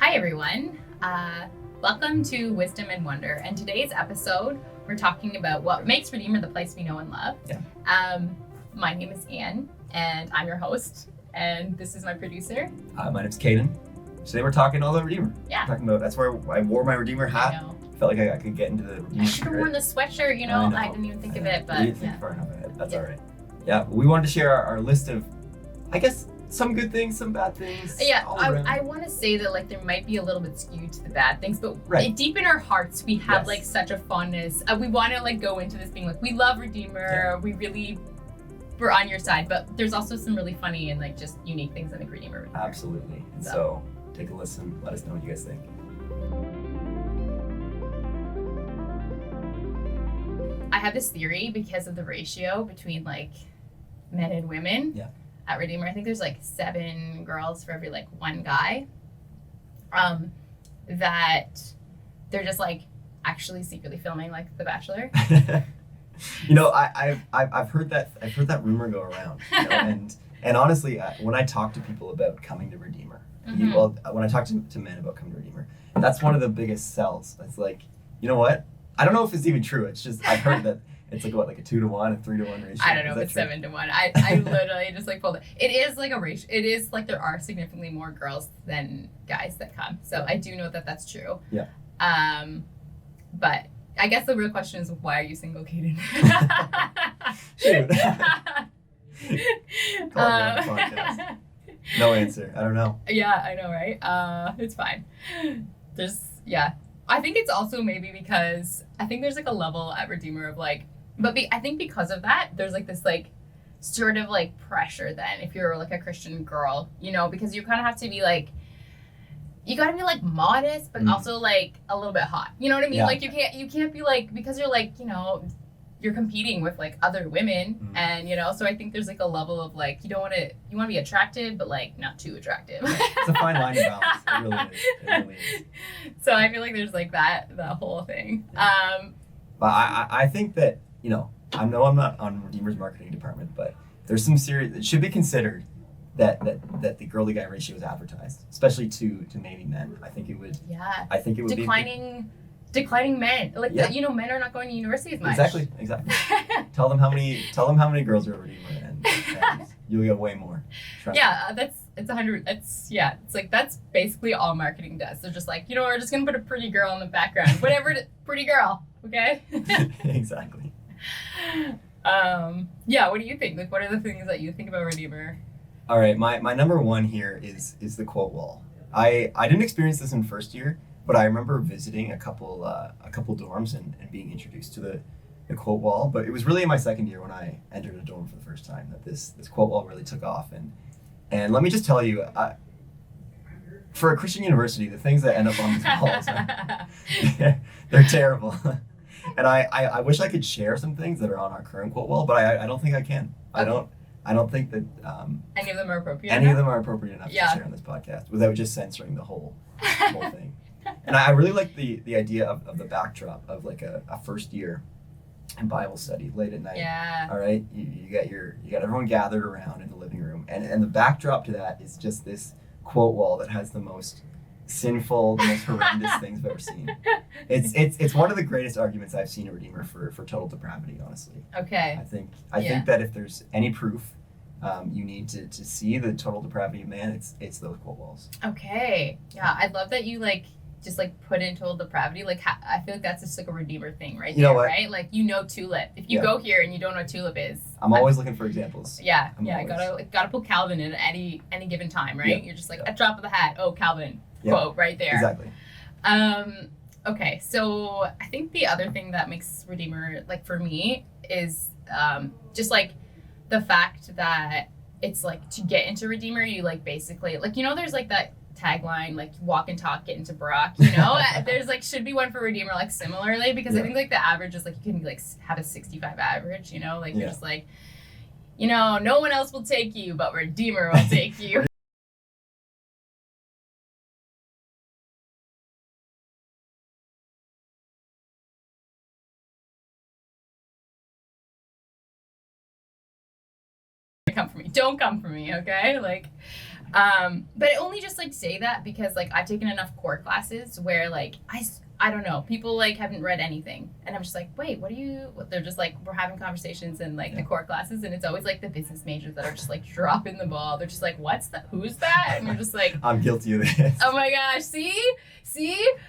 Hi everyone, welcome to Wisdom and Wonder. And today's episode, we're talking about what makes Redeemer the place we know and love. Yeah. My name is Anne, and I'm your host, and this is my producer. My name's Kaeden. Today we're talking all about Redeemer. Yeah. We're talking about, that's where I wore my Redeemer hat. I know. Felt like I could get into the Redeemer I should have worn the sweatshirt, I didn't even think of it, but we didn't think far enough ahead. That's all right. Yeah, we wanted to share our list of, I guess, some good things, some bad things. Yeah, all around. I want to say that there might be a little bit skewed to the bad things, but deep in our hearts we have Yes. such a fondness. We want to go into this being we love Redeemer. Yeah. We're on your side, but there's also some really funny and just unique things in the Redeemer. Absolutely. And so take a listen. Let us know what you guys think. I have this theory because of the ratio between men and women. Yeah. At Redeemer, I think there's 7 girls for every one guy. That they're just actually secretly filming The Bachelor. I've heard that rumor go around, and honestly, when I talk to people about coming to Redeemer, when I talk to men about coming to Redeemer, that's one of the biggest sells. It's you know what? I don't know if it's even true. It's just I've heard that it's a 2-to-1, a 3-to-1 ratio. I don't know if it's true? 7-to-1. I literally just pulled it. It is a ratio. It is there are significantly more girls than guys that come. So I do know that that's true. Yeah. But I guess the real question is, why are you single, Kaeden? Shoot. Call me on the podcast. No answer. I don't know. Yeah, I know, right? It's fine. I think it's also maybe because I think there's a level at Redeemer of I think because of that, there's this sort of pressure then if you're a Christian girl, because you kind of have to be you gotta be modest, but also a little bit hot. You know what I mean? Yeah. You can't be because you're you're competing with other women, and so I think there's a level of you want to be attractive, but not too attractive. It's a fine line of balance. It really is. So I feel there's that whole thing. Yeah. But I think that I know I'm not on Redeemer's marketing department, but there's some serious. It should be considered that the girl to guy ratio is advertised, especially to maybe men. I think it would. Yeah. I think it would declining men. Men are not going to university as much. Exactly. Tell them how many girls are at Redeemer, and you'll get way more. Trust me. It's 100. It's that's basically all marketing does. They're just we're just gonna put a pretty girl in the background, whatever, pretty girl, okay? Exactly. What do you think? What are the things that you think about Redeemer? All right, my number one here is the quote wall. I didn't experience this in first year, but I remember visiting a couple dorms and being introduced to the quote wall. But it was really in my second year when I entered a dorm for the first time that this quote wall really took off. And let me just tell you, for a Christian university, the things that end up on these walls they're terrible. And I wish I could share some things that are on our current quote wall, but I don't think I can. Okay. I don't think that any of them are appropriate. Any of them are appropriate enough to share on this podcast without just censoring the whole thing. And I really like the idea of the backdrop of a first year in Bible study late at night. Yeah. All right. You got everyone gathered around in the living room, and the backdrop to that is just this quote wall that has the most sinful, the most horrendous things I've ever seen. It's one of the greatest arguments I've seen at Redeemer for total depravity, honestly. Okay. I think that if there's any proof you need to see the total depravity of man, it's those quote walls. Okay. Yeah, I love that you just put in total depravity. I feel that's just a Redeemer thing, right? You know what? Right? Tulip. If you go here and you don't know what tulip is, I'm always looking for examples. Yeah. Gotta pull Calvin in at any given time, right? Yeah. You're just a drop of the hat. Oh, Calvin. Quote right there. Exactly. Okay, so I think the other thing that makes Redeemer for me is just the fact that it's to get into Redeemer, you basically there's that tagline walk and talk, get into Brock. There's should be one for Redeemer similarly, because I think the average is you can have a 65 average. You're just no one else will take you, but Redeemer will take you. Come for me. Don't come for me, okay? But I only just like say that because like I've taken enough core classes where like I don't know, people like haven't read anything, and I'm just like, wait, what are you? They're just like, we're having conversations in like the core classes, and it's always like the business majors that are just like dropping the ball. They're just like, what's that? Who's that? And you're just like, I'm guilty of this. oh my gosh, see,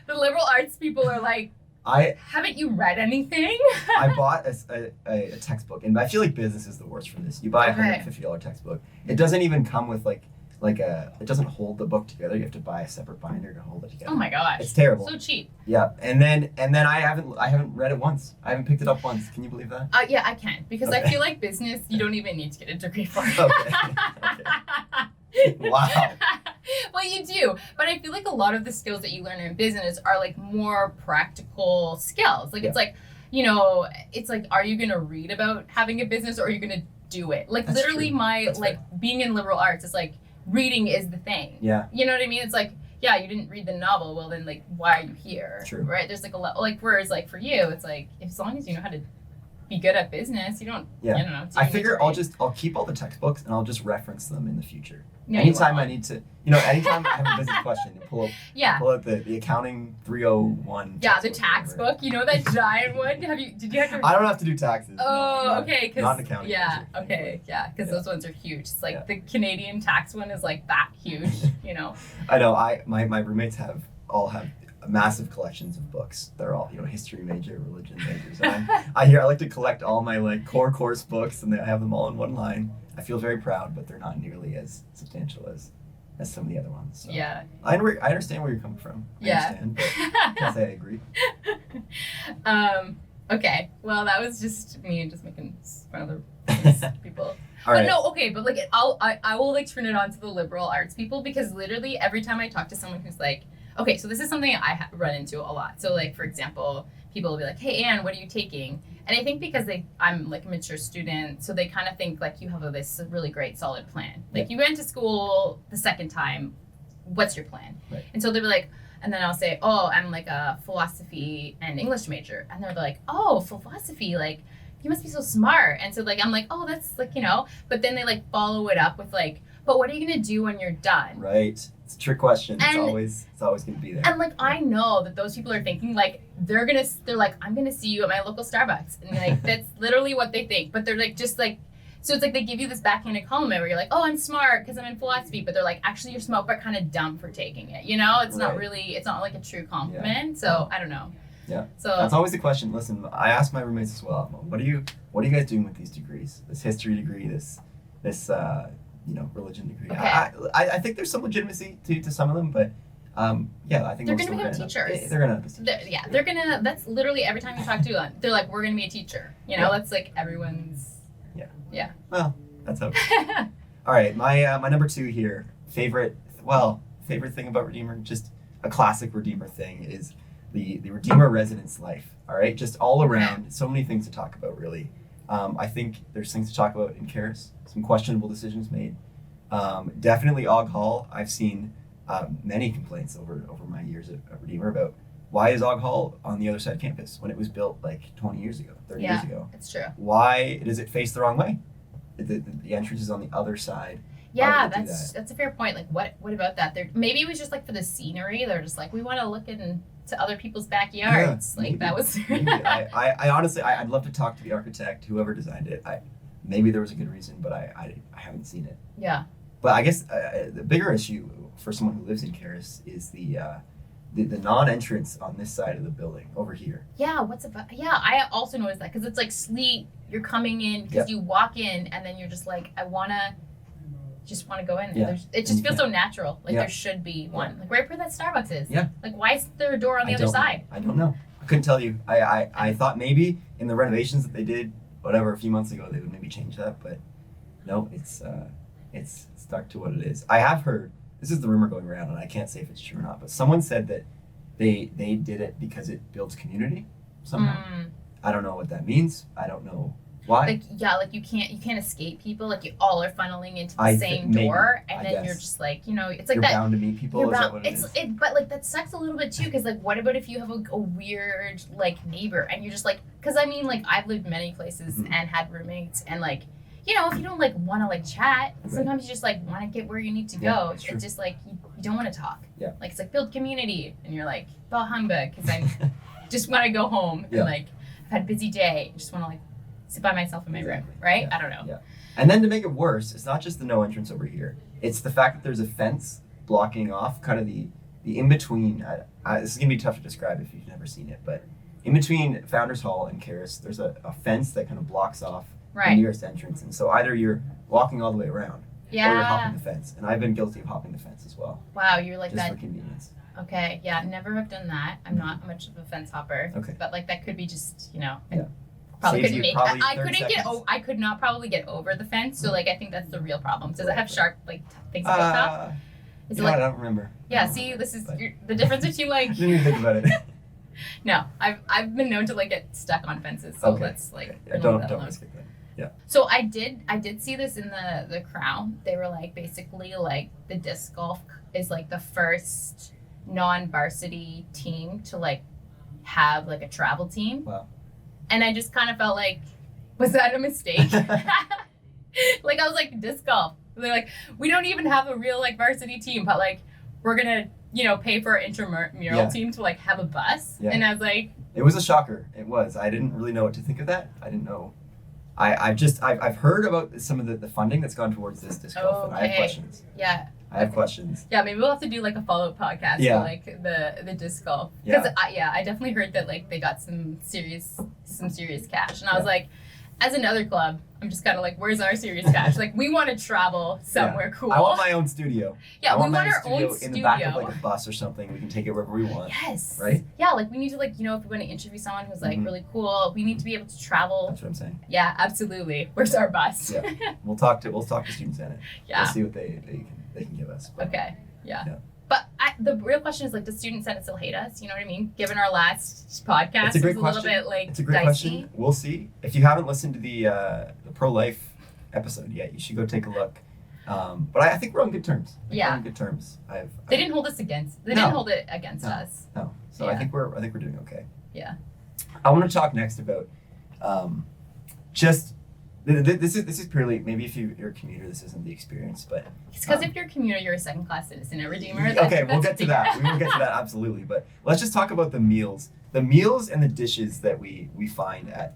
the liberal arts people are like, haven't you read anything? I bought a textbook, and I feel like business is the worst for this. You buy a $150 textbook. It doesn't even come with like it doesn't hold the book together. You have to buy a separate binder to hold it together. Oh my gosh, it's terrible. So cheap. Yeah, and then I haven't read it once. I haven't picked it up once. Can you believe that? Yeah, I can, because I feel like business you don't even need to get a degree for. Okay. Wow. Well, you do, but I feel like a lot of the skills that you learn in business are like more practical skills. Like it's like, it's like, are you gonna read about having a business or are you gonna do it? Like that's literally true. That's like fair. Being in liberal arts is like reading is the thing. Yeah. You know what I mean? It's like, yeah, you didn't read the novel. Well, then like, why are you here? True. Right? There's like a lot. Like whereas like for you, it's like as long as you know how to be good at business, you don't. Yeah. I don't know. I figure I'll keep all the textbooks and I'll just reference them in the future. No, anytime I need to, anytime I have a business question, you pull up the accounting 301. Yeah, the tax book. You know that giant one? Did you have to? I don't have to do taxes. Oh, okay. Not an accounting. Yeah. Okay. Yeah, because those ones are huge. It's like the Canadian tax one is like that huge. I know. My roommates all have massive collections of books. They're all history major, religion majors. And I like to collect all my like core course books, and I have them all in one line. I feel very proud, but they're not nearly as substantial as some of the other ones. So yeah. I understand where you're coming from. I understand, but I can't say I agree. Okay. Well, that was just me just making fun of the people. But no, okay, but like I will like turn it on to the liberal arts people, because literally every time I talk to someone who's like, okay, so this is something I run into a lot. So like, for example, people will be like, hey, Anne, what are you taking? And I think because I'm like a mature student, so they kind of think like you have this really great solid plan. Like you went to school the second time, what's your plan? Right. And so they'll be like, and then I'll say, oh, I'm like a philosophy and English major. And they're like, oh, philosophy, like you must be so smart. And so like, I'm like, oh, that's like, but then they like follow it up with like, but what are you going to do when you're done? Right. It's a trick question. It's always going to be there. And like, I know that those people are thinking like, they're like, I'm going to see you at my local Starbucks. And like, that's literally what they think. But they're like, just like, so it's like they give you this backhanded compliment where you're like, oh, I'm smart because I'm in philosophy. But they're like, actually, you're smart, but kind of dumb for taking it. It's not really, it's not like a true compliment. Yeah. So I don't know. Yeah. So that's always the question. Listen, I ask my roommates as well. What are you guys doing with these degrees? This history degree, this religion degree. Okay. I think there's some legitimacy to some of them, but I think they're going to become teachers. They're going to they're going to. That's literally every time you talk to them, they're like, we're going to be a teacher. That's like everyone's. Yeah. Well, that's okay. All right, my number 2 here, favorite thing about Redeemer, just a classic Redeemer thing is the Redeemer residence life. All right, just all around, so many things to talk about, really. I think there's things to talk about in Karis, some questionable decisions made. Definitely Og Hall. I've seen many complaints over my years at Redeemer about why is Og Hall on the other side of campus when it was built like 20 years ago, 30 years ago? It's true. Why does it face the wrong way? The entrance is on the other side. Yeah, that's a fair point. Like, what about that? Maybe it was just like for the scenery. They're just like, we want to look into other people's backyards. Yeah, like maybe. That was. I honestly, I'd love to talk to the architect, whoever designed it. Maybe there was a good reason, but I haven't seen it. Yeah. But I guess the bigger issue for someone who lives in Karis is the non-entrance on this side of the building over here. Yeah, I also noticed that because it's like sleet. You're coming in because you walk in and then you're just like, I just want to go in there. Yeah. It just feels so natural. Like there should be one. Like right where that Starbucks is. Yeah. Like why is there a door on the other side? I don't know. I couldn't tell you. I thought maybe in the renovations that they did, a few months ago, they would maybe change that, but no, it's stuck to what it is. I have heard, this is the rumor going around, and I can't say if it's true or not, but someone said that they did it because it builds community somehow. I don't know what that means. I don't know why. Like you can't escape people. Like you all are funneling into the same door, and then you're just like, it's like you're that. bound to meet people. Is that what it is? But like that sucks a little bit too, because like, what about if you have a weird like neighbor, and you're just like, because I mean, like I've lived many places and had roommates, and like, you know, if you don't like want to like chat, Right. sometimes you just like want to get where you need to Yeah, go. that's true. It's just like you don't want to talk. Yeah. Like it's like build community, and you're like bah humbug because I just want to go home Yeah. and like I've had a busy day. I just want to like sit by myself in my room, right? Yeah. I don't know. Yeah. And then to make it worse, it's not just the no entrance over here. It's the fact that there's a fence blocking off kind of the in between. This is gonna be tough to describe if you've never seen it, but in between Founders Hall and Karis, there's a fence that kind of blocks off the Right. nearest entrance, and so either you're walking all the way around or you're Yeah. hopping the fence. And I've been guilty of hopping the fence as well, Wow, you're like just that. for convenience. Okay, yeah, never have done that. I'm not much of a fence hopper. Okay. But like that could be just, you know, Yeah. probably Saves couldn't you make probably I 30 couldn't get seconds. I could not probably get over the fence. So like I think that's the real problem. Does it Right, have right. sharp like things at the top? Is it I like don't remember. yeah, I don't see remember, this is but- the difference between like Didn't even think about it. no, I've been known to like get stuck on fences. So Okay. let's like Okay. Yeah, leave don't that alone. risk it then. Yeah. So I did see this in the Crown. They were like basically like the disc golf is like the first non-varsity team to like have like a travel team. Wow. And I just kind of felt like, was that a mistake? Like I was like disc golf. They're like, we don't even have a real like varsity team, but like we're gonna pay for our intramural Yeah. team to like have a bus. Yeah. And I was like, It was a shocker. It was. I didn't really know what to think of that. I didn't know. I've heard about some of the funding that's gone towards this disc golf, and I have Okay. questions. yeah. I have questions. Yeah, maybe we'll have to do like a follow-up podcast Yeah. for like the disc golf Yeah. because I definitely heard that like they got some serious cash, and I was Yeah. like, as another club, I'm just kind of like, where's our serious cash? Like we want to travel somewhere cool. I want my own studio. yeah, I we want want my our own studio. in the back of like a bus or something. We can take it wherever we want. Yes. Right? Yeah, like we need to like if we want to interview someone who's like Mhm. really cool, we need to be able to travel. That's what I'm saying. Yeah, absolutely. Where's our bus? Yeah. We'll talk to Student Senate. Yeah. We'll see what they can give us. But Okay. Yeah. Yeah. But the real question is like, does Student Senate still hate us? You know what I mean? Given our last podcast, It's a great was a question. little bit like It's a great dicey. question. We'll see. If you haven't listened to the pro-life episode yet, you should go take a look. But I think we're on good terms. Yeah. We're on good terms. They didn't hold us against. They No. didn't hold it against No. us. No. So Yeah. I think we're doing okay. Yeah. I want to talk next about just this is purely maybe if you're a commuter this isn't the experience, but It's because if you're a commuter, you're a second class citizen at Redeemer. okay, we'll get to that. We will get to that absolutely. But let's just talk about the meals and the dishes that we find at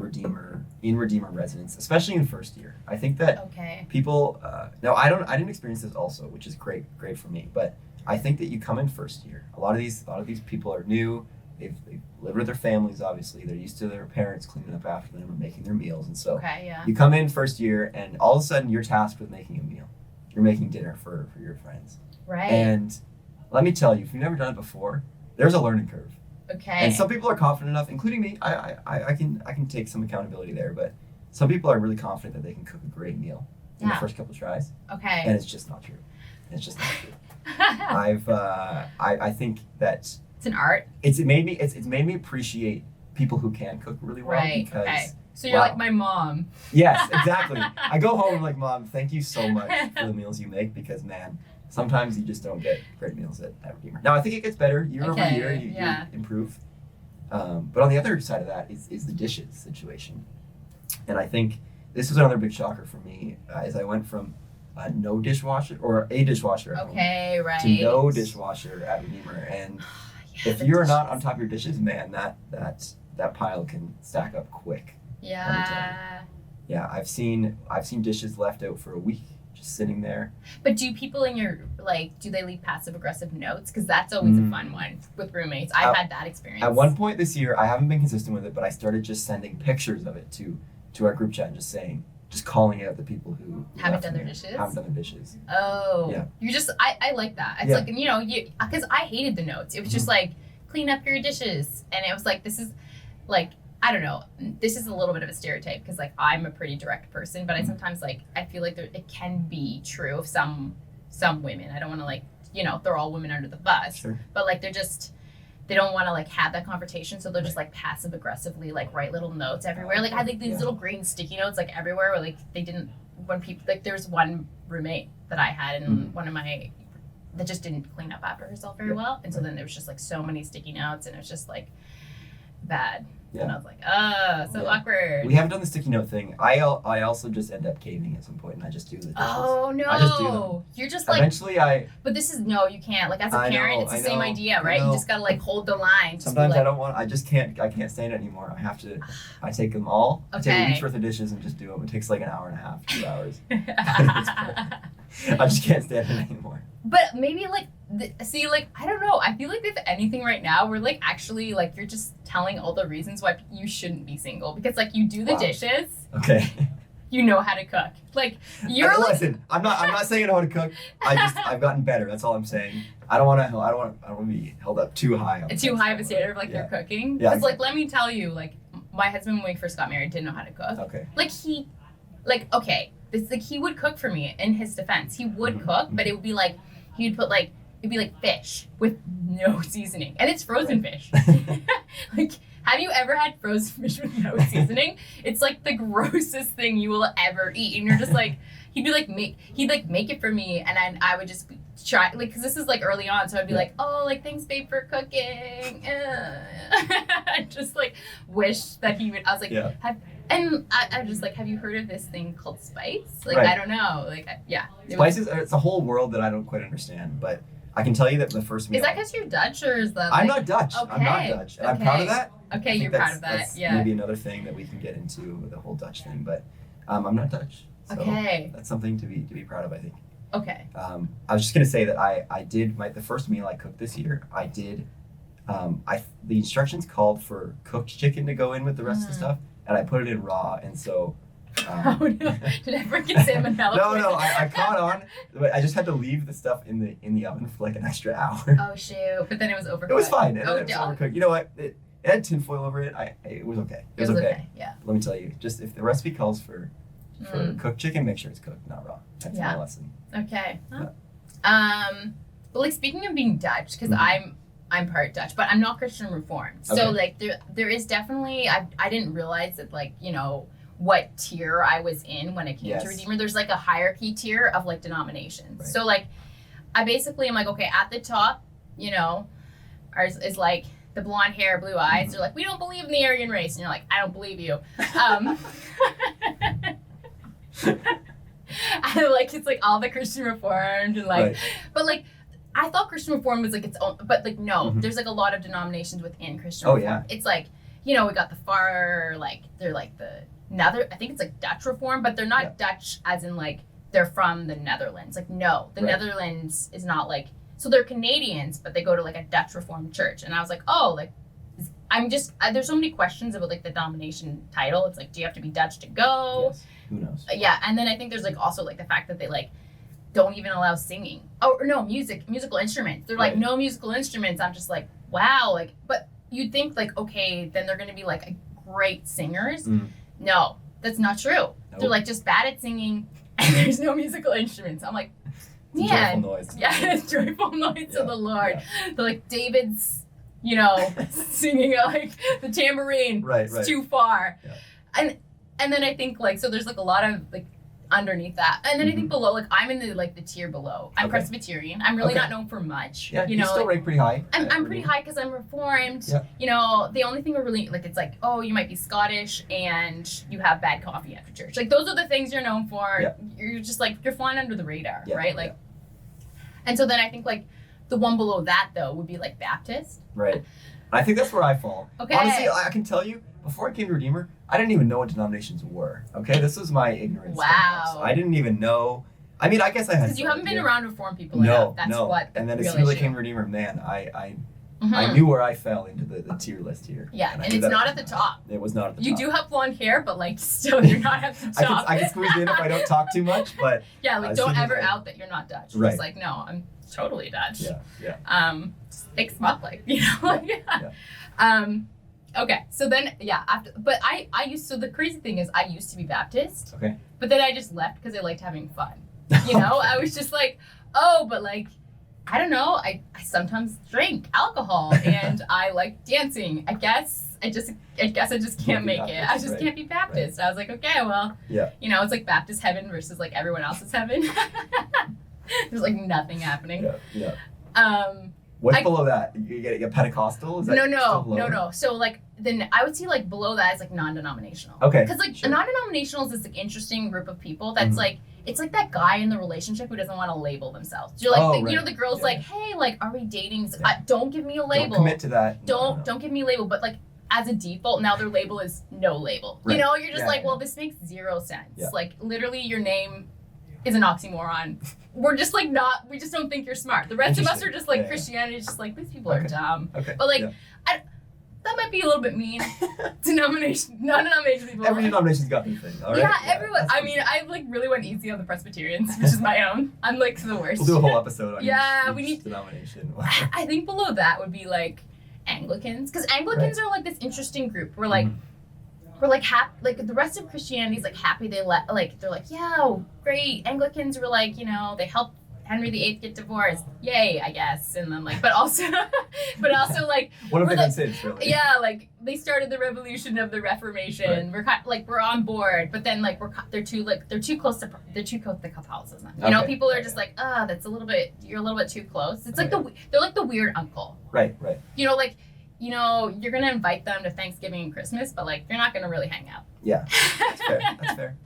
Redeemer in Redeemer residence, especially in first year. I think that Okay. people no, I didn't experience this also, which is great for me, but I think that you come in first year, a lot of these people are new. They've lived with their families, obviously they're used to their parents cleaning up after them and making their meals, and so Okay. Yeah. you come in first year and all of a sudden you're tasked with making a meal. You're making dinner for your friends, Right. and let me tell you, if you've never done it before, there's a learning curve. Okay. And some people are confident enough, including me. I can take some accountability there, but some people are really confident that they can cook a great meal in the Yeah. first couple tries, Okay. and it's just not true. It's just not true. I think that It's an art. it's made me appreciate people who can cook really well, Right. because Okay. So you're wow. like my mom. yes, exactly. I go home and like, Mom, thank you so much for the meals you make, because man, sometimes you just don't get great meals at Redeemer. Now I think it gets better year over Okay, year. You yeah. improve. But on the other side of that is the dishes situation, and I think this was another big shocker for me as I went from no dishwasher or a dishwasher at home Okay. Right. to no dishwasher at Redeemer, and Yeah, if the you're not dishes. on top of your dishes, man, that pile can stack up quick. Yeah. Yeah, I've seen dishes left out for a week, just sitting there. But do people in your do they leave passive aggressive notes? Because that's always a fun one with roommates. I've had that experience. At one point this year, I haven't been consistent with it, but I started just sending pictures of it to our group chat and just calling out the people who Haven't left done in their there, dishes? Haven't done their dishes. Oh. Yeah. You just I like that. It's Yeah. like you because I hated the notes. It was just like clean up your dishes, and it was like this is like I don't know. This is a little bit of a stereotype because like I'm a pretty direct person, but I sometimes like I feel like it can be true of some women. I don't want to like throw all women under the bus, Sure. but like they don't want to like have that confrontation, so they'll just like passive aggressively like write little notes everywhere. Like I think these Yeah. little green sticky notes like everywhere. Where like they didn't when people like there was one roommate that I had and one of my that just didn't clean up after herself very Yeah. well, and so then there was just like so many sticky notes, and it was just like bad. Yeah. And I was like, so Yeah. awkward. We haven't done the sticky note thing. I also just end up caving at some point, and I just do the dishes. Oh no! I just do them. You're just like. Eventually, But this is no, you can't. Like as a I parent, know, it's the I same know, idea, I right? You know. just gotta like hold the line. Just Sometimes be like, I don't want. I just can't. I can't stand it anymore. I have to. I take them all. I take a Okay. week's worth of dishes and just do them. It takes like an hour and a half, 2 hours. I just can't stand it anymore. But maybe like see, like I don't know. I feel like if anything right now, we're like actually like you're just telling all the reasons why you shouldn't be single because like you do the Wow. dishes, Okay. you know how to cook. Like you're like Listen, I'm not saying I know how to cook. I've gotten better. That's all I'm saying. I don't want to be held up too high. too high of a standard of like Yeah. your cooking. Yeah, Because like let me tell you, like my husband when we first got married didn't know how to cook. Okay. Like okay, this like he would cook for me in his defense. He would Mhm. cook, but it would be like he'd put like it'd be like fish with no seasoning. And it's frozen fish. Like have you ever had frozen fish with no seasoning? It's like the grossest thing you will ever eat. And you're just like he'd make it for me and then I would just try like because this is like early on, so I'd be like, oh like thanks babe for cooking. I just like wish that he would I was like Yeah. and I'm just like, have you heard of this thing called spice? Like, Right. I don't know. Like, yeah. Spices. It's a whole world that I don't quite understand, but I can tell you that the first meal. Is that because you're Dutch or is that? I'm like, not Dutch. I'm not Okay, Dutch, and I'm proud of okay. that. Okay, I think you're proud that's- of that. that's Yeah. Maybe another thing that we can get into with the whole Dutch thing, but I'm not Dutch. So Okay. That's something to be proud of, I think. Okay. I was just gonna say that I did the first meal I cooked this year. I did. The instructions called for cooked chicken to go in with the rest of the stuff, and I put it in raw, and so. Oh no! Did I freaking salmonella? No, I caught on, but I just had to leave the stuff in the oven for like an extra hour. Oh shoot! But then it was overcooked. It was fine. It was yeah. overcooked. You know what? It had tinfoil over it. It was okay. It was okay. Yeah. Let me tell you, just if the recipe calls for cooked chicken, make sure it's cooked, not raw. That's Yeah. my lesson. Okay. Yeah. But like speaking of being Dutch, because Mhm. I'm part Dutch, but I'm not Christian Reformed. Okay. So like there is definitely I didn't realize that like what tier I was in when it came Yes. to Redeemer. There's like a hierarchy tier of like denominations. Right. So like I basically am like okay at the top, ours is like the blonde hair, blue eyes. Mhm. They're like we don't believe in the Aryan race, and you're like I don't believe you. I like it's like all the Christian Reformed and like Right. but like I thought Christian Reformed was like its own but like no, Mhm. there's like a lot of denominations within Christian Oh, Reformed. It's like, we got the far like they're like the I think it's like Dutch Reformed, but they're not Yeah. Dutch as in like they're from the Netherlands. Like no, the Right. Netherlands is not like so they're Canadians, but they go to like a Dutch Reformed church. And I was like, oh, like there's so many questions about like the denomination title. It's like, do you have to be Dutch to go? Yes. Who knows? Yeah, and then I think there's like also like the fact that they like don't even allow singing. Oh, or no, musical instruments. They're like Right. no musical instruments. I'm just like, wow, like but you'd think like okay, then they're gonna be like great singers. Mm. No, that's not true. Nope. They're like just bad at singing and there's no musical instruments. I'm like, It's a yeah, joyful noise. yeah, it's joyful noise Yeah, of the Lord. yeah. They're like David's, singing like the tambourine. Right, It's right. too far. Yeah. And then I think like so there's like a lot of like underneath that. And then I think Mhm. below, like I'm in the tier below. I'm Okay. Presbyterian. I'm really Okay. not known for much. Yeah, you you know, still like, rank pretty high. I'm pretty high because I'm Reformed. Yeah. The only thing we're really like it's like, oh, you might be Scottish and you have bad coffee after church. Like those are the things you're known for. Yeah. You're just like you're flying under the radar, Yeah, right? Like and so then I think like the one below that though would be like Baptist. Right. I think that's where I fall. Okay. Honestly, I can tell you, before I came to Redeemer, I didn't even know what denominations were. Okay, this was my ignorance. Wow. perhaps. I didn't even know. I mean, I guess I had. Because you some haven't been idea. around Reformed people No, enough. That's no. what the And then as real soon as I issue. came to Redeemer, man, I Mhm. knew where I fell into the tier list here. Yeah, I and knew it's that not I- at the top. It was not at the You top. do have blonde hair, but like still you're not at the top. I can squeeze in if I don't talk too much, but Yeah, like as don't soon as ever I- out that you're not Dutch. Right. Just like, no, I'm totally Dutch. yeah. Just take smoke like, like, Yeah. Okay, so then but I used so the crazy thing is I used to be Baptist. Okay. But then I just left because I liked having fun. I was just like, oh, but like I don't know, I sometimes drink alcohol and I like dancing. I guess I just can't make it. I just right, can't be Baptist. I was like, okay, well, Yeah. it's like Baptist heaven versus like everyone else's heaven. There's like nothing happening. Yeah. Um, What's below that? You get a Pentecostal? Is that No. So like then I would see like below that is like non-denominational. Okay. Because like a non-denominational is this like interesting group of people that's like it's like that guy in the relationship who doesn't want to label themselves. You're like you know the girl's like, hey, like are we dating? It's like, don't give me a label. Don't commit to that. Don't give me a label. But like as a default, now their label is no label. Right. You know, you're just well, this makes zero sense. Yeah. Like literally your name is an oxymoron. We're just like we just don't think you're smart. The rest of us are just like Christianity is just like these people are dumb. Okay. But like that might be a little bit mean. Non-denominational people. Every denomination's got their thing. All right. Yeah, everyone. I mean, I like really went easy on the Presbyterians, which is my own. I'm like the worst. We'll do a whole episode on we need denomination. I think below that would be like Anglicans, because Anglicans are like this interesting group. We're like happy, like the rest of Christianity is like happy they're like yeah, great. Anglicans were like, you know, they helped Henry VIII get divorced, yay, I guess. And then like but also like what have they done since, really? Yeah, like they started the revolution of the Reformation. Right. We're on board, but then like they're too close to Catholicism. You know, people are just like, that's you're a little bit too close. It's like they're like the weird uncle. Right. You know, like, you know, you're gonna invite them to Thanksgiving and Christmas, but like you're not gonna really hang out. Yeah, that's fair.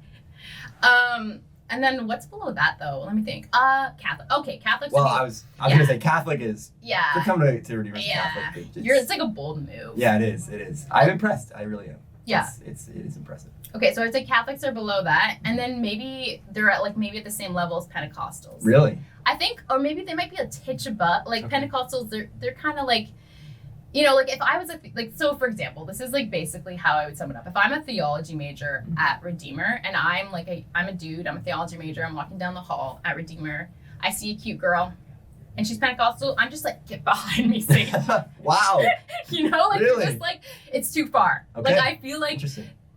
And then what's below that though? Let me think. Catholic. Okay, Catholics. Well, I was gonna say Catholic is. Yeah. To come to Redeemer's Catholic. It's like a bold move. Yeah, it is. I'm impressed. I really am. Yeah. It is impressive. Okay, so I'd say Catholics are below that, and then maybe they're at the same level as Pentecostals. Really? I think, or maybe they might be a titch above. Like Pentecostals, they're kind of like. You know, like if I was so for example, this is like basically how I would sum it up. If I'm a theology major at Redeemer and I'm a dude, I'm a theology major, I'm walking down the hall at Redeemer, I see a cute girl and she's Pentecostal, I'm just like, get behind me, Satan. Wow. You know, like really? It's just like, it's too far. Okay. Like I feel like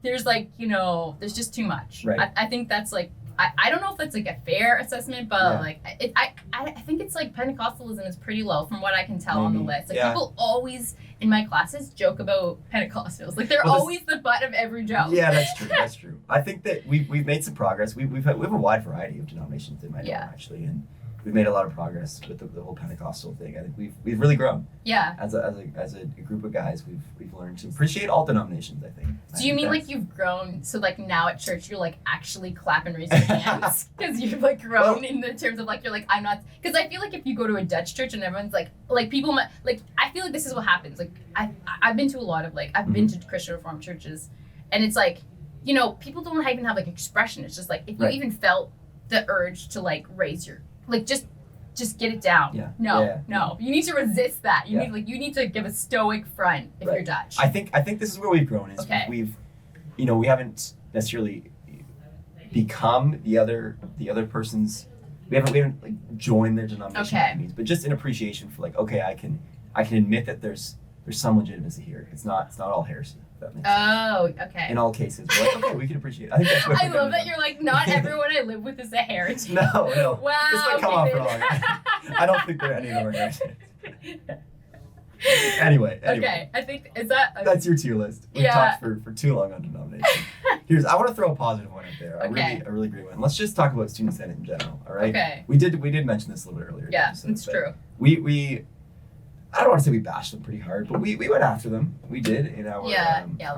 there's like, you know, there's just too much. Right. I think that's like, I don't know if that's like a fair assessment, but like I think it's like Pentecostalism is pretty low from what I can tell on the list. Like people always in my classes joke about Pentecostals. Like they're always the butt of every joke. Yeah, that's true. I think that we've made some progress. We have a wide variety of denominations in my dorm actually, and we've made a lot of progress with the whole Pentecostal thing. I think we've really grown. Yeah. As a group of guys, we've learned to appreciate all denominations, I think. Do you mean like you've grown, so like now at church you're like actually clap and raise your hands? Because you've like grown in the terms of like, you're like, I'm not, because I feel like if you go to a Dutch church and everyone's like people, like I feel like this is what happens. Like I've been to a lot of I've been to Christian Reformed churches, and it's like, you know, people don't even have like expression. It's just like, if you even felt the urge to like raise your, like just get it down. Yeah. No. You need to resist that. You need to give a stoic front if you're Dutch. I think this is where we've grown. Is we've, you know, we haven't necessarily become the other person's. We haven't like joined their denomination by any means, but just an appreciation for like, okay, I can admit that there's some legitimacy here. It's not all heresy. That makes sense. Okay. In all cases, we're like, okay, we can appreciate it. I think that's what I love that you're like, not everyone I live with is a heretic. No. Wow. This might come off wrong. I don't think there are any of them are heretics. Anyway. Okay, I think, that's your tier list. We've talked for too long on denomination. I want to throw a positive one up there. A really great one. Let's just talk about student senate in general, all right? Okay. We did mention this a little bit earlier. Yeah, it's true. We I don't want to say we bashed them pretty hard, but we went after them. We did in our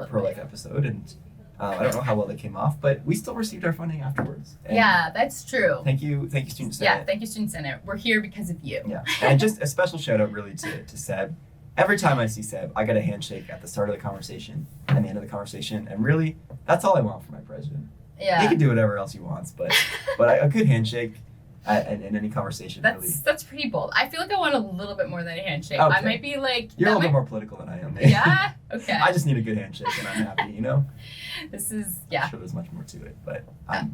pro-life episode, and I don't know how well they came off, but we still received our funding afterwards. And that's true. Thank you, Student Senate. Yeah, thank you, Student Senate. We're here because of you. Yeah, and just a special shout out really to Seb. Every time I see Seb, I get a handshake at the start of the conversation and the end of the conversation, and really, that's all I want for my president. Yeah. He can do whatever else he wants, but a good handshake. In any conversation, that's pretty bold. I feel like I want a little bit more than a handshake. Okay. I might be like, you're a little bit more political than I am. Maybe. Yeah. Okay. I just need a good handshake and I'm happy. You know. This is I'm sure there's much more to it, but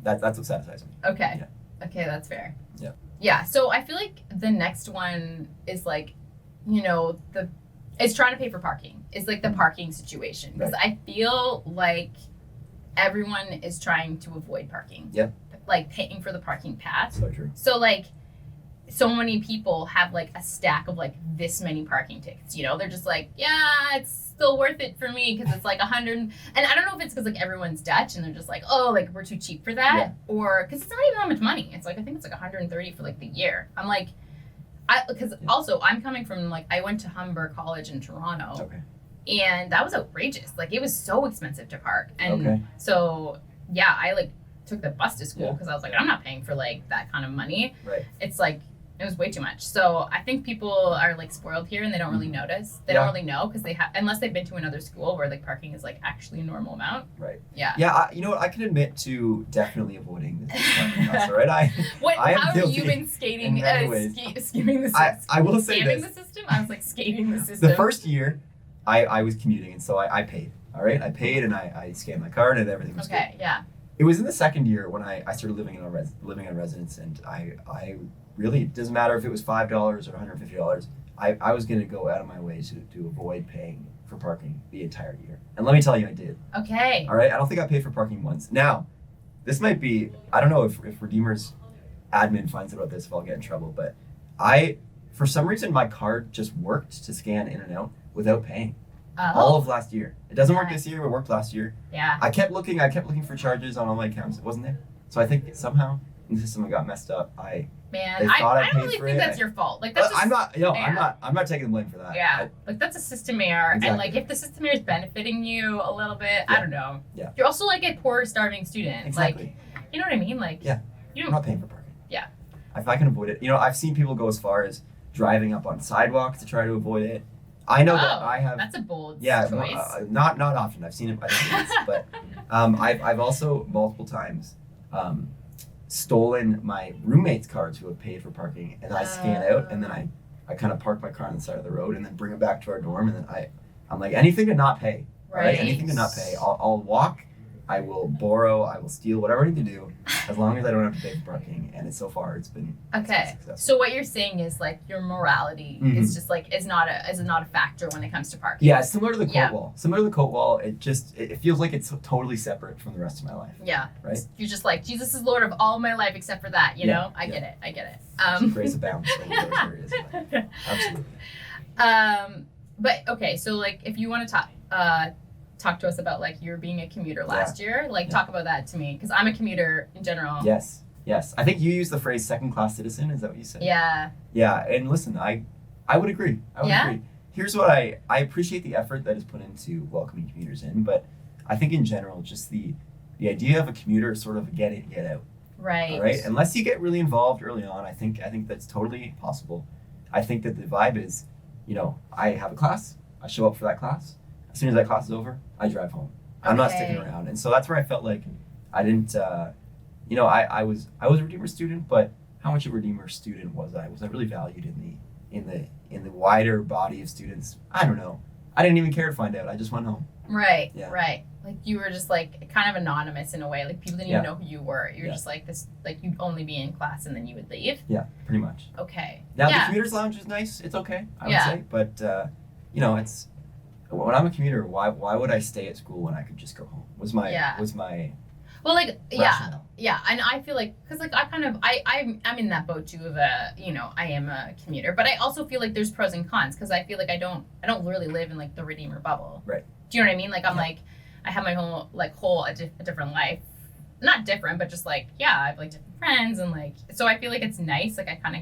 that's what satisfies me. Okay. Yeah. Okay, that's fair. Yeah. Yeah. So I feel like the next one is like, you know, it's trying to pay for parking. It's like the parking situation, because I feel like everyone is trying to avoid parking. Yep. Like paying for the parking pass. So true. So like, so many people have like a stack of like this many parking tickets. You know, they're just like, yeah, it's still worth it for me because it's like 100. And I don't know if it's because like everyone's Dutch and they're just like, oh, like we're too cheap for that, or because it's not even that much money. It's like, I think it's like 130 for like the year. I'm like, Because also I'm coming from like I went to Humber College in Toronto, Okay. and that was outrageous. Like it was so expensive to park, and Okay. so yeah, I like took the bus to school Yeah. because I was like, I'm not paying for like that kind of money. Right. It's like it was way too much. So I think people are like spoiled here and they don't really notice. They don't really know because they have unless they've been to another school where like parking is like actually a normal amount. Right. Yeah. Yeah. You know what? I can admit to definitely avoiding this parking lots. All right. I am How have guilty you been skating? in many ways. Skimming the system. I will say Scamming this. the system. I was like skating the system. The first year, I was commuting, and so I paid. All right. I paid, and I scanned my card, and everything was good. Okay. Yeah. It was in the second year when I started living in a residence, and I really, it doesn't matter if it was $5 or $150. I was going to go out of my way to avoid paying for parking the entire year. And let me tell you, I did. Okay. All right. I don't think I paid for parking once. Now, this might be, I don't know if Redeemer's admin finds out about this if I'll get in trouble, but for some reason, my card just worked to scan in and out without paying. All of last year. It doesn't work this year, but it worked last year. Yeah. I kept looking for charges on all my accounts. It wasn't there. So I think somehow in the system got messed up. Man, They I thought I don't paid really for think it. that's your fault. Like that's just, I'm not taking the blame for that. yeah, like that's a system error, and Exactly. like if the system error is benefiting you a little bit, I Yeah. don't know. Yeah. You're also like a poor, starving student. Exactly. Like, you know what I mean? Like, Yeah. you I'm don't. not paying for parking. Yeah. If I can avoid it. I've seen people go as far as driving up on sidewalks to try to avoid it. I know that I have. That's a bold Yeah, choice. not often. I've seen it, I think once, but I've also multiple times stolen my roommate's cards who have paid for parking, and I scan out, and then I kind of park my car on the side of the road, and then bring it back to our dorm, and then I'm like, anything to not pay, right? Anything to not pay. I'll walk, I will borrow, I will steal, whatever I need to do, as long as I don't have to pay for parking. And so far it's been Okay. successful. So what you're saying is like your morality Mhm. is just like is not a factor when it comes to parking. Yeah, it's similar to the coat Yeah. wall. Similar to the coat wall, it feels like it's totally separate from the rest of my life. Yeah. Right. You're just like Jesus is Lord of all my life except for that. You Yeah, know. I yeah. get it. Grace abounds over those areas. Absolutely. But okay, so like if you want to talk to us about like your being a commuter last year, like talk about that to me because I'm a commuter in general. Yes. I think you used the phrase second-class citizen. Is that what you said? Yeah. Yeah, and listen, I would agree. I would agree. Here's what I appreciate the effort that is put into welcoming commuters in, but I think in general, just the idea of a commuter is sort of a get in, get out. Right. All right. Unless you get really involved early on, I think that's totally possible. I think that the vibe is, I have a class, I show up for that class. As soon as that class is over, I drive home. I'm not sticking around, and so that's where I felt like I didn't. I was a Redeemer student, but how much of a Redeemer student was I? Was I really valued in the wider body of students? I don't know. I didn't even care to find out. I just went home. Right. Yeah. Right. Like you were just like kind of anonymous in a way. Like people didn't even know who you were. You were just like this. Like you'd only be in class and then you would leave. Yeah, pretty much. Okay. Now the commuters lounge is nice. It's okay, I would say, but it's when I'm a commuter. Why would I stay at school when I could just go home? Was my well, like rationale. yeah, and I feel like because like I'm in that boat too of I am a commuter, but I also feel like there's pros and cons because I feel like I don't really live in like the Redeemer bubble. Right. Do you know what I mean? Like I'm like I have my whole a different life, not different, but just like I have like different friends and like so I feel like it's nice. Like I kind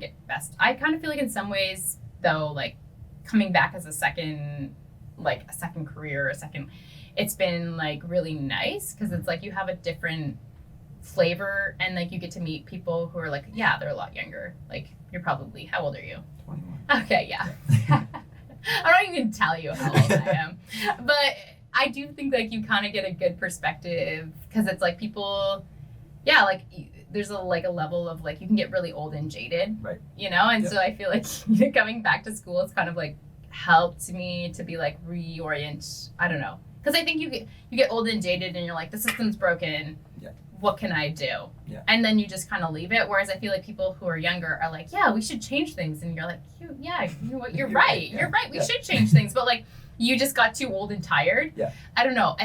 of feel like in some ways though like coming back as a second career, it's been like really nice because it's like you have a different flavor and like you get to meet people who are like they're a lot younger. Like you're probably, how old are you? 21. Okay, yeah. I don't even tell you how old I am, but I do think like you kind of get a good perspective because it's like people like there's a level of like you can get really old and jaded, right? And so I feel like coming back to school it's kind of like helped me to be like reorient. I don't know. Because I think you get old and jaded and you're like, the system's broken. Yeah. What can I do? Yeah. And then you just kind of leave it. Whereas I feel like people who are younger are like, we should change things. And you're like, you know what? You're right. Yeah. You're right. We should change things. But like, you just got too old and tired. Yeah. I don't know.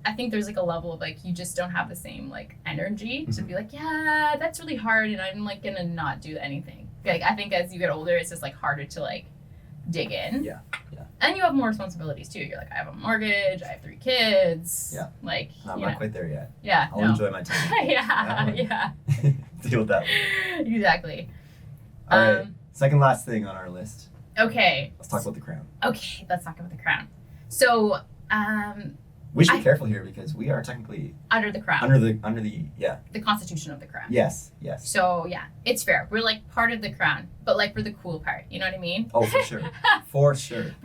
I think there's like a level of like, you just don't have the same like energy to be like, that's really hard. And I'm like going to not do anything. Like, I think as you get older, it's just like harder to like dig in. Yeah. And you have more responsibilities too. You're like, I have a mortgage, I have 3 kids. Yeah. Like, I'm not quite there yet. Yeah. I'll enjoy my time. yeah. Deal with that. Exactly. All right. Second last thing on our list. Okay. Let's talk about the crown. Okay, let's talk about the crown. So, we should be careful here because we are technically under the crown. Under the yeah. The constitution of the crown. Yes. So yeah, it's fair. We're like part of the crown, but like we're the cool part. You know what I mean? Oh, for sure. For sure.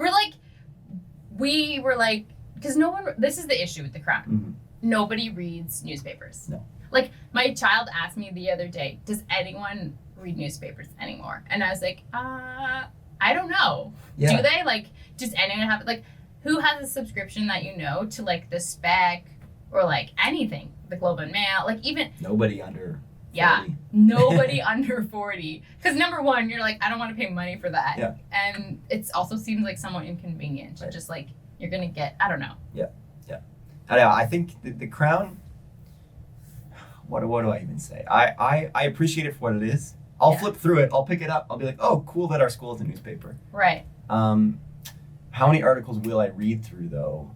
We were like, because no one. This is the issue with the crown. Mm-hmm. Nobody reads newspapers. No. Like my child asked me the other day, does anyone read newspapers anymore? And I was like, I don't know. Yeah. Do they? Like, does anyone have like? Who has a subscription that you know to like the Spec or like anything, the Globe and Mail, like even nobody under 40. Nobody under 40. Because number one, you're like, I don't want to pay money for that. Yeah. And it also seems like somewhat inconvenient. Right. Just like you're gonna get, I don't know. Yeah. I think the crown. What do I even say? I appreciate it for what it is. I'll flip through it. I'll pick it up. I'll be like, oh, cool that our school is a newspaper. Right. How many articles will I read through, though?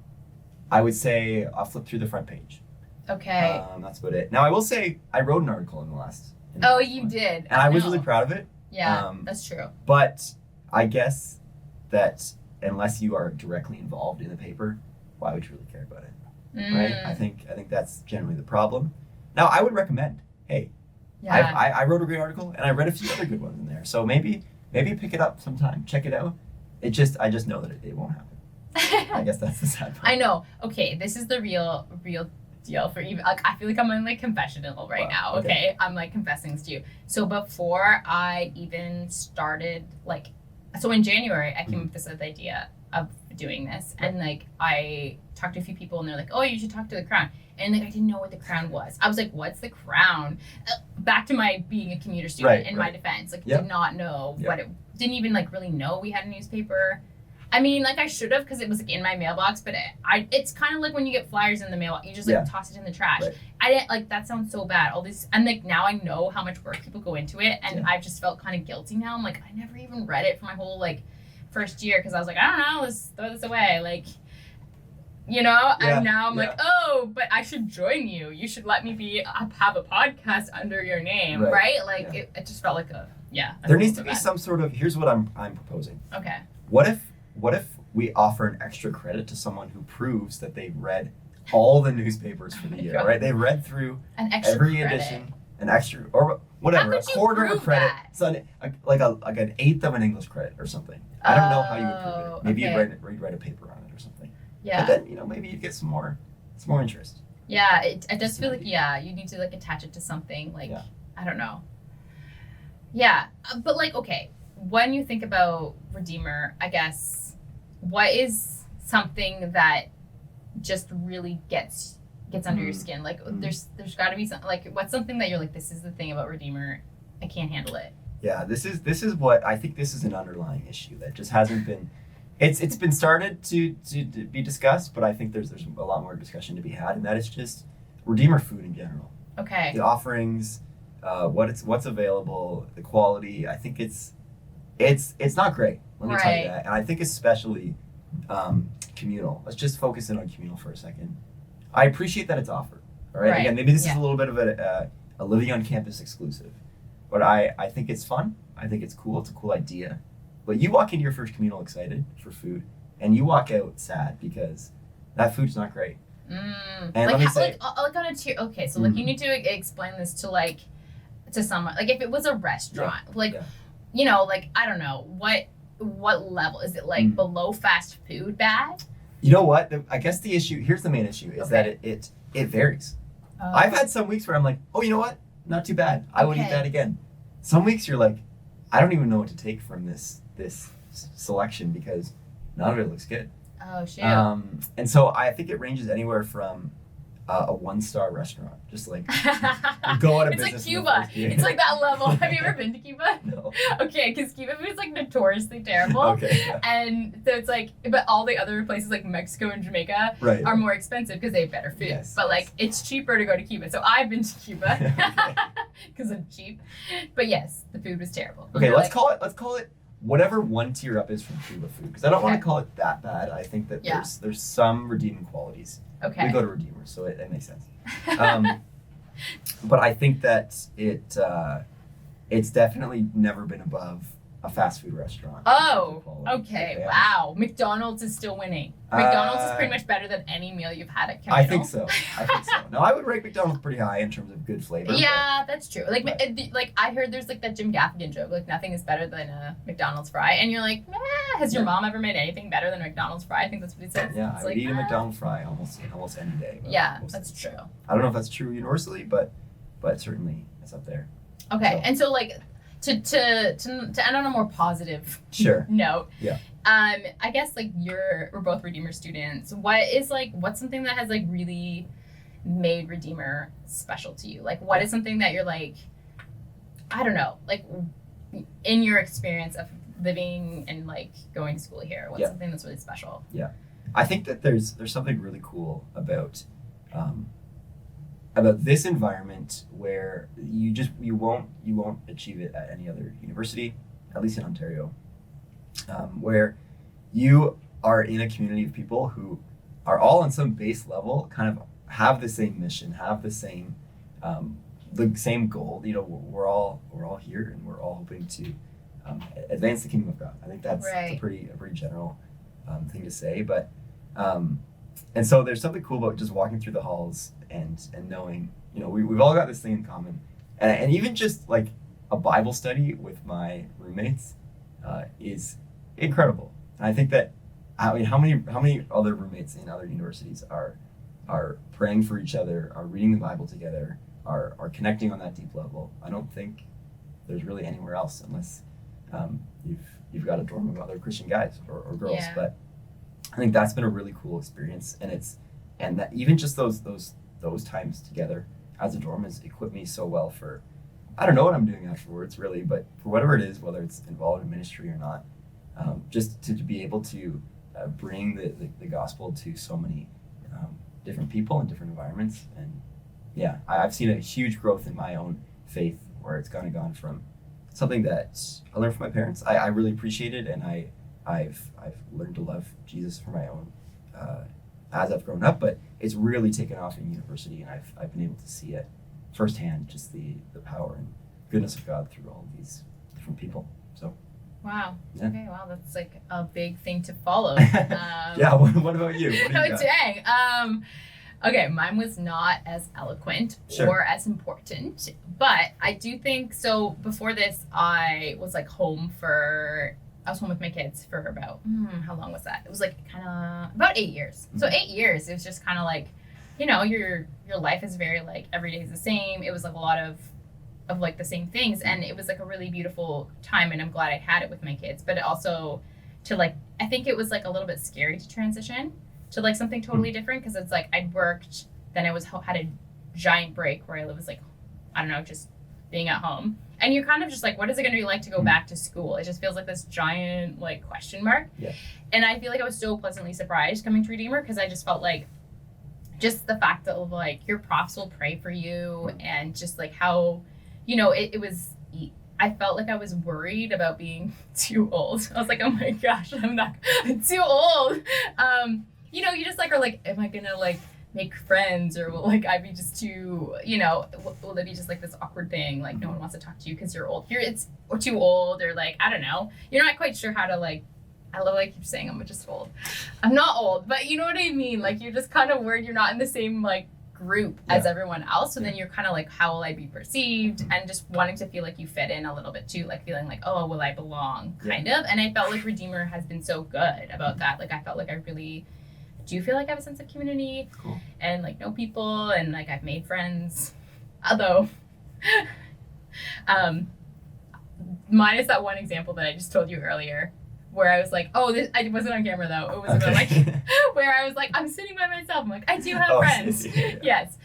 I would say I'll flip through the front page. Okay. That's about it. Now, I will say I wrote an article in the last you did. And I was really proud of it. Yeah, that's true. But I guess that unless you are directly involved in the paper, why would you really care about it? Right? I think that's generally the problem. Now, I would recommend, hey, I wrote a great article, and I read a few other good ones in there. So maybe pick it up sometime. Check it out. I just know that it won't happen. I guess that's the sad part. I know. Okay, this is the real deal for even like I feel like I'm in like confessional right now. Okay, I'm like confessing to you. So before I even started so in January I came up with this idea of doing this, and like I talked to a few people and they're like, oh, you should talk to the Crown. And like I didn't know what the Crown was. I was like, what's the Crown? Back to my being a commuter student in my defense, like did not know what it. Didn't even like really know we had a newspaper. I mean, like I should have because it was like in my mailbox, but it's kind of like when you get flyers in the mail, you just like toss it in the trash. Right. I didn't like that sounds so bad. All this and like now I know how much work people go into it, and I've just felt kind of guilty now. I'm like I never even read it for my whole like first year because I was like I don't know, let's throw this away, like. You know, and now I'm like, oh, but I should join you. You should let me have a podcast under your name, right? Like it just felt like there needs to be some sort of. Here's what I'm proposing. Okay. What if we offer an extra credit to someone who proves that they've read all the newspapers for the year, right? They've read through every edition, an extra or whatever, a quarter of a credit, like an eighth of an English credit or something. I don't know how you would prove it. Maybe you'd write a paper on it or something. Yeah. But then, maybe you get some more interest. Yeah, it does feel like, you need to like attach it to something like, I don't know. Yeah, but like, okay, when you think about Redeemer, I guess, what is something that just really gets under your skin? Like there's gotta be something, like what's something that you're like, this is the thing about Redeemer, I can't handle it. Yeah, this is what, I think this is an underlying issue that just hasn't been, It's been started to be discussed, but I think there's a lot more discussion to be had, and that is just Redeemer food in general. Okay. The offerings, what's available, the quality. I think it's not great. Let me tell you that, and I think especially communal. Let's just focus in on communal for a second. I appreciate that it's offered. All right. Again, maybe this is a little bit of a living on campus exclusive, but I think it's fun. I think it's cool. It's a cool idea. But you walk into your first communal excited for food, and you walk out sad because that food's not great. And like let me say, like on a tier. Okay, so like you need to explain this to someone. Like if it was a restaurant, like I don't know what level is it? Like below fast food bad? You know what? I guess the issue here's the main issue is that it varies. I've had some weeks where I'm like, oh, you know what? Not too bad. I would eat that again. Some weeks you're like, I don't even know what to take from this selection because none of it looks good. Oh, shit. And so I think it ranges anywhere from a 1-star restaurant, just like go out of business. It's like Cuba. It's like that level. Have you ever been to Cuba? No. Okay, because Cuba food is like notoriously terrible. Okay. Yeah. And so it's like, but all the other places like Mexico and Jamaica are more expensive because they have better food. Yes, but like it's cheaper to go to Cuba. So I've been to Cuba because I'm cheap. But yes, the food was terrible. Okay, let's call it whatever one tier up is from Cuba food, because I don't want to call it that bad. I think that there's some redeeming qualities. Okay. We go to Redeemer, so it makes sense. But I think that it's definitely never been above a fast food restaurant. Oh, Quality. okay. Yeah. Wow. McDonald's is still winning. McDonald's is pretty much better than any meal you've had at Kaeden. I think so. No, I would rate McDonald's pretty high in terms of good flavor. Yeah, that's true. Like I heard there's like that Jim Gaffigan joke, like nothing is better than a McDonald's fry. And you're like, has your mom ever made anything better than a McDonald's fry? I think that's what he says. Yeah, it's I would eat a McDonald's fry almost any day. Yeah, that's true. I don't know if that's true universally, but certainly it's up there. Okay, So. and so like to end on a more positive Sure. note. Yeah. I guess like we're both Redeemer students. What's something that has like really made Redeemer special to you? Like what is something that you're like, I don't know, like in your experience of living and like going to school here, what's something that's really special? I think that there's something really cool about this environment where you won't achieve it at any other university, at least in Ontario, where you are in a community of people who are all on some base level kind of have the same mission, have the same goal. You know, we're all here and we're all hoping to advance the kingdom of God. I think that's a pretty general thing to say, but and so there's something cool about just walking through the halls and knowing, you know, we've all got this thing in common, and even just like a Bible study with my roommates is incredible. And I think that, I mean, how many other roommates in other universities are praying for each other, are reading the Bible together, are connecting on that deep level? I don't think there's really anywhere else, unless you've got a dorm of other Christian guys or girls. Yeah. But I think that's been a really cool experience, and that even just those times together as a dorm has equipped me so well for, I don't know what I'm doing afterwards really, but for whatever it is, whether it's involved in ministry or not, just to be able to bring the gospel to so many different people in different environments. And yeah, I've seen a huge growth in my own faith, where it's kind of gone from something that I learned from my parents. I really appreciate it, and I've learned to love Jesus for my own as I've grown up, but it's really taken off in university, and I've been able to see it firsthand, just the power and goodness of God through all of these different people. So Wow. Yeah. Okay, wow, that's like a big thing to follow. Yeah, what about you? What do you got? Dang. Okay, mine was not as eloquent or as important, but I do think so. Before this, I was like home with my kids for about how long was that? It was like kind of about 8 years. So 8 years, it was just kind of like, you know, your life is very like every day is the same. It was like a lot of like the same things, and it was like a really beautiful time, and I'm glad I had it with my kids. But it also to like, I think it was like a little bit scary to transition to like something totally different, because it's like I'd worked, then I had a giant break where I was like, I don't know, just being at home, and you're kind of just like, what is it going to be like to go back to school? It just feels like this giant like question mark. Yeah. And I feel like I was so pleasantly surprised coming to Redeemer, because I just felt like just the fact that like your profs will pray for you, and just like how, you know, it was, I felt like I was worried about being too old. I was like, oh my gosh, I'm too old. You know, you just like are like, am I gonna like make friends, or will like I be just too, you know, will it be just like this awkward thing, like no one wants to talk to you because you're old, or too old, or like I don't know, you're not quite sure how to like, I love I keep saying I'm just old. I'm not old, but you know what I mean, like you're just kind of worried you're not in the same like group as everyone else, so then you're kind of like, how will I be perceived, and just wanting to feel like you fit in a little bit too, like feeling like, oh, will I belong, kind of. And I felt like Redeemer has been so good about that. Like I felt like I really do feel like I have a sense of community, and like know people, and like I've made friends, although minus that one example that I just told you earlier, where I was like, oh, I wasn't on camera though. It was about like where I was like, I'm sitting by myself. I'm like, I do have friends. Yes.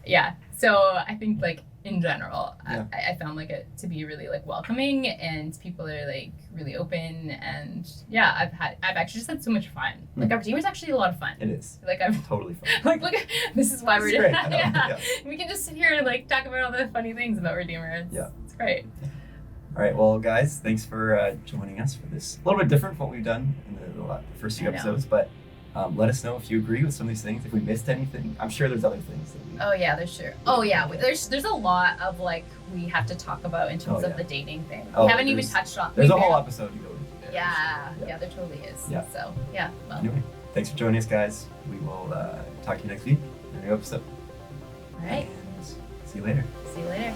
Yeah. So I think like in general, I found like it to be really like welcoming, and people are like really open, and yeah, I've actually just had so much fun. Like our Redeemer is actually a lot of fun. It is. Like I'm totally fun. Like look, this is why we're doing. Yeah. We can just sit here and like talk about all the funny things about Redeemer. It's great. All right, well, guys, thanks for joining us for this. A little bit different from what we've done in the first few episodes, but Let us know if you agree with some of these things. If we missed anything, I'm sure there's other things that we. Oh yeah, there's sure. Oh yeah, there's a lot of like we have to talk about in terms Oh, of yeah. the dating thing. Oh, We haven't even there's- touched on. There's we a whole barely- episode to go into there. Yeah, there totally is. Yeah. So yeah, well, Anyway, thanks for joining us, guys. We will talk to you next week in a new episode. all right. And see you later. See you later.